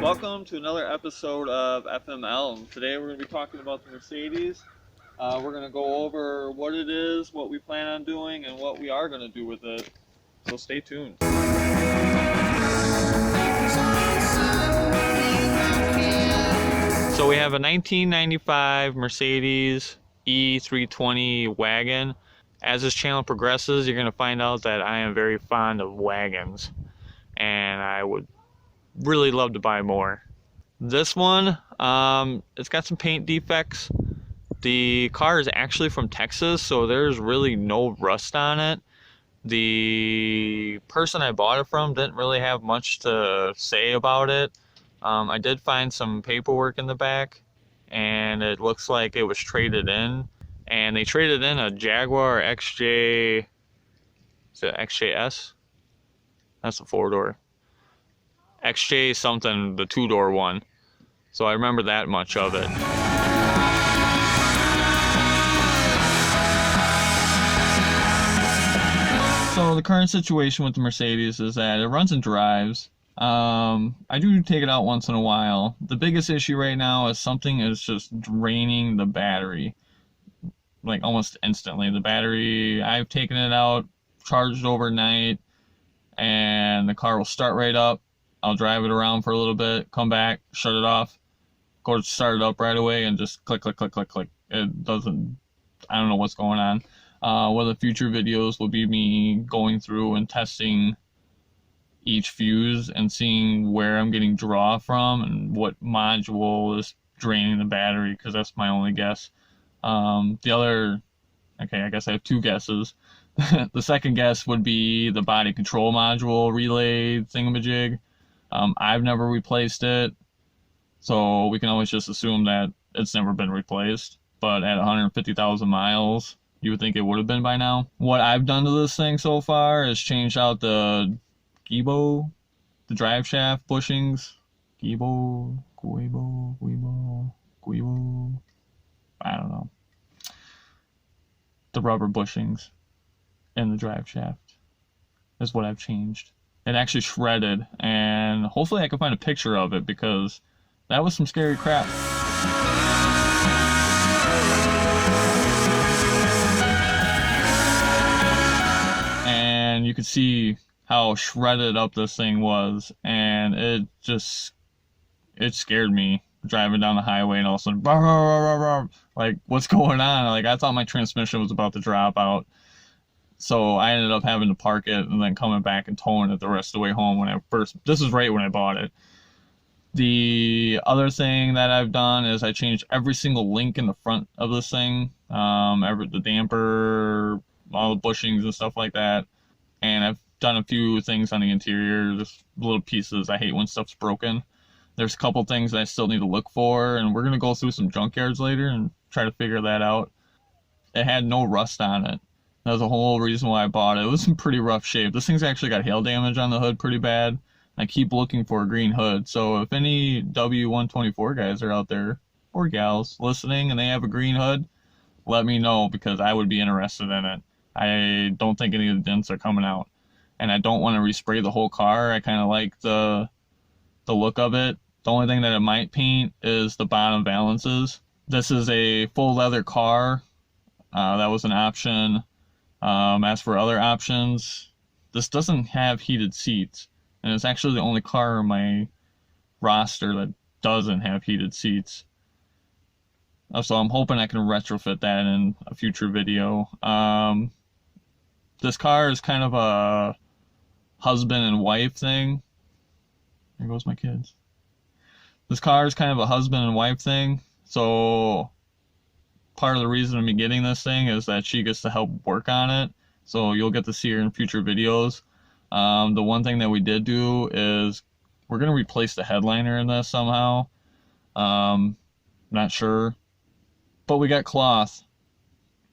Welcome to another episode of FML. Today we're going to be talking about the Mercedes. We're going to go over what it is, what we plan on doing, and what we are going to do with it. So stay tuned. So we have a 1995 Mercedes E320 wagon. As this channel progresses, you're going to find out that I am very fond of wagons, and I would really love to buy more. This one, it's got some paint defects. The car is actually from Texas, so there's really no rust on it. The person I bought it from didn't really have much to say about it. I did find some paperwork in the back, and it looks like it was traded in. And they traded in a Jaguar XJ, is it XJS? That's a four-door. XJ something, the two-door one. So I remember that much of it. So the current situation with the Mercedes is that it runs and drives. I do take it out once in a while. The biggest issue right now is something is just draining the battery. Like almost instantly. The battery, I've taken it out, charged overnight, and the car will start right up. I'll drive it around for a little bit, come back, shut it off, go to start it up right away, and just click, click, click, click, click. It doesn't, I don't know what's going on. One of the future videos will be me going through and testing each fuse and seeing where I'm getting draw from and what module is draining the battery, because that's my only guess. The other, okay, I guess I have two guesses. The second guess would be the body control module relay thingamajig. I've never replaced it, so we can always just assume that it's never been replaced. But at 150,000 miles, you would think it would have been by now. What I've done to this thing so far is change out the Gibo, the drive shaft bushings. Gibo, Guibo, I don't know. The rubber bushings in the drive shaft is what I've changed. It actually shredded, and hopefully I can find a picture of it, because that was some scary crap. And you could see how shredded up this thing was, and it scared me driving down the highway, and all of a sudden, rah, rah, rah, rah, rah, like, what's going on? Like, I thought my transmission was about to drop out. So I ended up having to park it and then coming back and towing it the rest of the way home when this was right when I bought it. The other thing that I've done is I changed every single link in the front of this thing, the damper, all the bushings and stuff like that. And I've done a few things on the interior, just little pieces. I hate when stuff's broken. There's a couple things that I still need to look for, and we're gonna go through some junkyards later and try to figure that out. It had no rust on it. That was the whole reason why I bought it. It was in pretty rough shape. This thing's actually got hail damage on the hood pretty bad. I keep looking for a green hood. So if any W124 guys are out there, or gals, listening and they have a green hood, let me know, because I would be interested in it. I don't think any of the dents are coming out. And I don't want to respray the whole car. I kind of like the look of it. The only thing that it might paint is the bottom valances. This is a full leather car. That was an option. As for other options, this doesn't have heated seats, and it's actually the only car on my roster that doesn't have heated seats. So I'm hoping I can retrofit that in a future video. This car is kind of a husband and wife thing. There goes my kids. This car is kind of a husband and wife thing, so part of the reason of me getting this thing is that she gets to help work on it, so you'll get to see her in future videos. The one thing that we did do is we're going to replace the headliner in this somehow. Not sure, but we got cloth.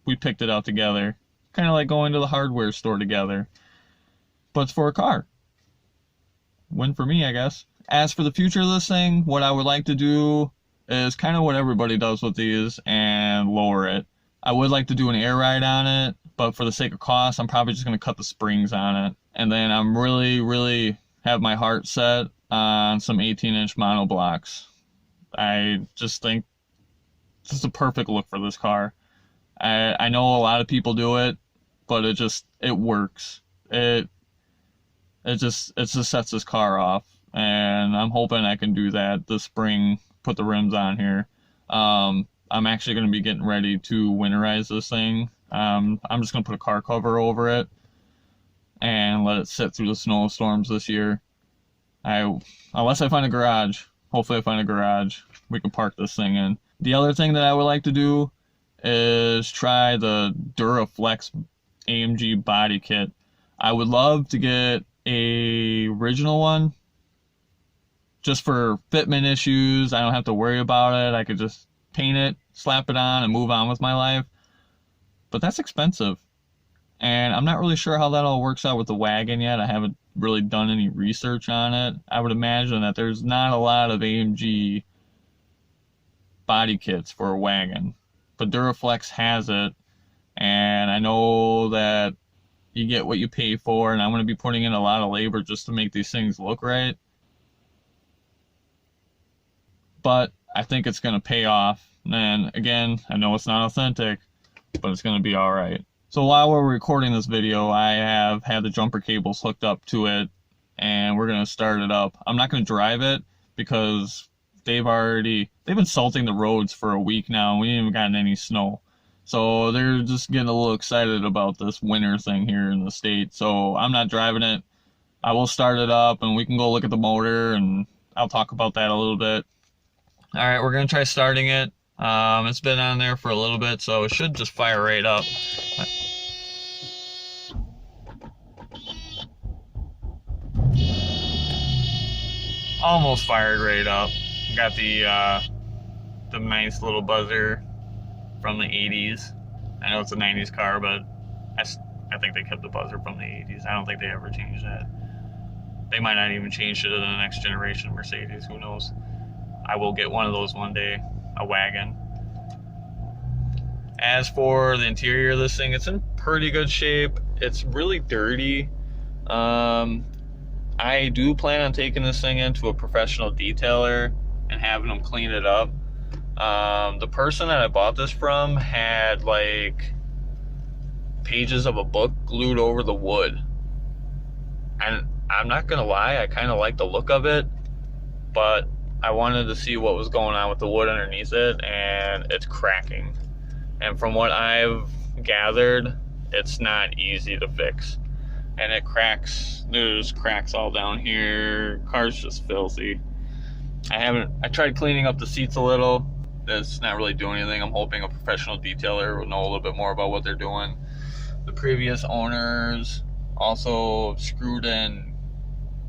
We picked it out together, kind of like going to the hardware store together, but it's for a car. Win for me, I guess. As for the future of this thing, what I would like to do is kind of what everybody does with these and lower it. I would like to do an air ride on it, but for the sake of cost, I'm probably just going to cut the springs on it. And then I'm really have my heart set on some 18-inch monoblocks. I just think this is the perfect look for this car. I know a lot of people do it, but it works. It just sets this car off, and I'm hoping I can do that this spring. Put the rims on here. I'm actually going to be getting ready to winterize this thing. I'm just going to put a car cover over it and let it sit through the snowstorms this year. Unless I find a garage. Hopefully I find a garage we can park this thing in. The other thing that I would like to do is try the Duraflex AMG body kit. I would love to get a original one just for fitment issues. I don't have to worry about it. I could just paint it, slap it on, and move on with my life. But that's expensive. And I'm not really sure how that all works out with the wagon yet. I haven't really done any research on it. I would imagine that there's not a lot of AMG body kits for a wagon. But Duraflex has it. And I know that you get what you pay for, and I'm going to be putting in a lot of labor just to make these things look right. But I think it's going to pay off. And again, I know it's not authentic, but it's going to be all right. So while we're recording this video, I have had the jumper cables hooked up to it, and we're going to start it up. I'm not going to drive it because they've been salting the roads for a week now, and we haven't gotten any snow. So they're just getting a little excited about this winter thing here in the state. So I'm not driving it. I will start it up, and we can go look at the motor, and I'll talk about that a little bit. All right, we're going to try starting it. It's been on there for a little bit, so it should just fire right up. Almost fired right up. Got the nice little buzzer from the 80s. I know it's a 90s car, but I think they kept the buzzer from the 80s. I don't think they ever changed that. They might not even change it to the next generation Mercedes. Who knows? I will get one of those one day, a wagon. As for the interior of this thing, it's in pretty good shape. It's really dirty. I do plan on taking this thing into a professional detailer and having them clean it up. The person that I bought this from had like pages of a book glued over the wood. And I'm not gonna lie, I kind of like the look of it, but I wanted to see what was going on with the wood underneath it, and it's cracking. And from what I've gathered, it's not easy to fix. And it cracks, there's cracks all down here. Car's just filthy. I tried cleaning up the seats a little. That's not really doing anything. I'm hoping a professional detailer will know a little bit more about what they're doing. The previous owners also screwed in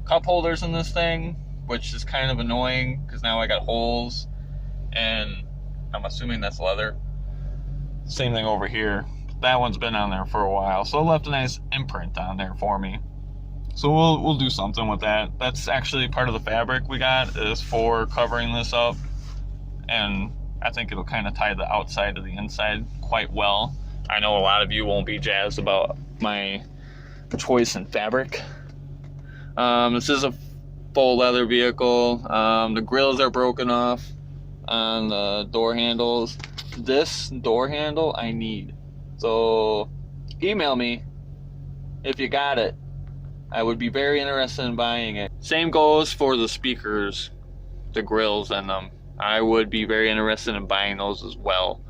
cup holders in this thing, which is kind of annoying because now I got holes, and I'm assuming that's leather. Same thing over here. That one's been on there for a while, so it left a nice imprint on there for me. So we'll do something with that. That's actually part of the fabric we got is for covering this up, and I think it'll kind of tie the outside to the inside quite well. I know a lot of you won't be jazzed about my choice in fabric. This is a full leather vehicle. The grills are broken off on the door handles. This door handle I need. So email me if you got it. I would be very interested in buying it. Same goes for the speakers, the grills in them. I would be very interested in buying those as well.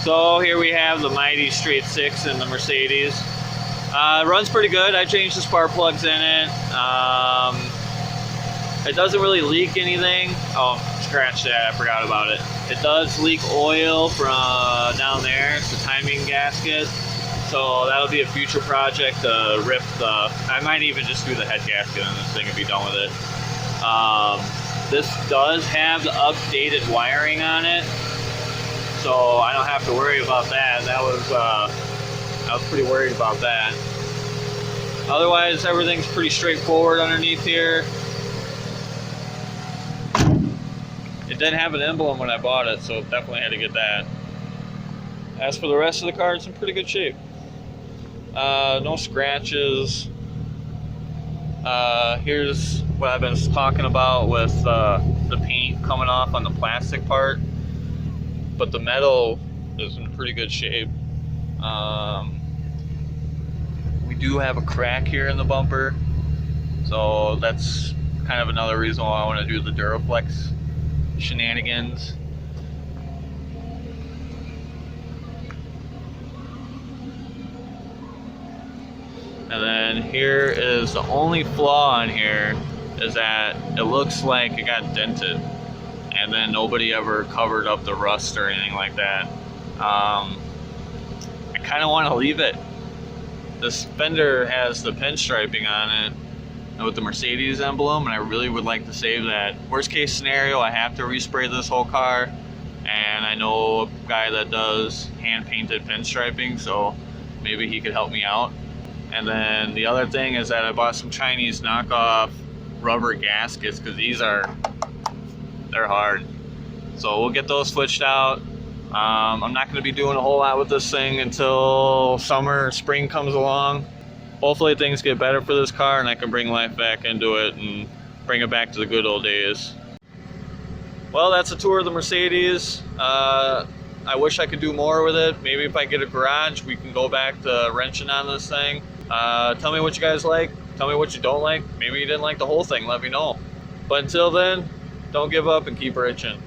So here we have the Mighty Straight 6 in the Mercedes. Runs pretty good. I changed the spark plugs in it. It doesn't really leak anything. Oh, scratch that, I forgot about it. It does leak oil from down there. It's the timing gasket. So that'll be a future project to rip the, I might even just do the head gasket on this thing and be done with it. This does have the updated wiring on it, so I don't have to worry about that. I was pretty worried about that. Otherwise, everything's pretty straightforward underneath here. It didn't have an emblem when I bought it, so definitely had to get that. As for the rest of the car, it's in pretty good shape. No scratches. Here's what I've been talking about with the paint coming off on the plastic part, but the metal is in pretty good shape. We do have a crack here in the bumper, so that's kind of another reason why I want to do the Duraflex shenanigans. And then here is the only flaw on here is that it looks like it got dented, and then nobody ever covered up the rust or anything like that. I kind of want to leave it. This fender has the pinstriping on it with the Mercedes emblem, and I really would like to save that. Worst case scenario, I have to respray this whole car, and I know a guy that does hand painted pinstriping, so maybe he could help me out. And then the other thing is that I bought some Chinese knockoff rubber gaskets, because they're hard. So we'll get those switched out. I'm not going to be doing a whole lot with this thing until summer, spring comes along. Hopefully things get better for this car and I can bring life back into it and bring it back to the good old days. Well, that's a tour of the Mercedes. I wish I could do more with it. Maybe if I get a garage, we can go back to wrenching on this thing. Tell me what you guys like. Tell me what you don't like. Maybe you didn't like the whole thing. Let me know. But until then, don't give up and keep wrenching.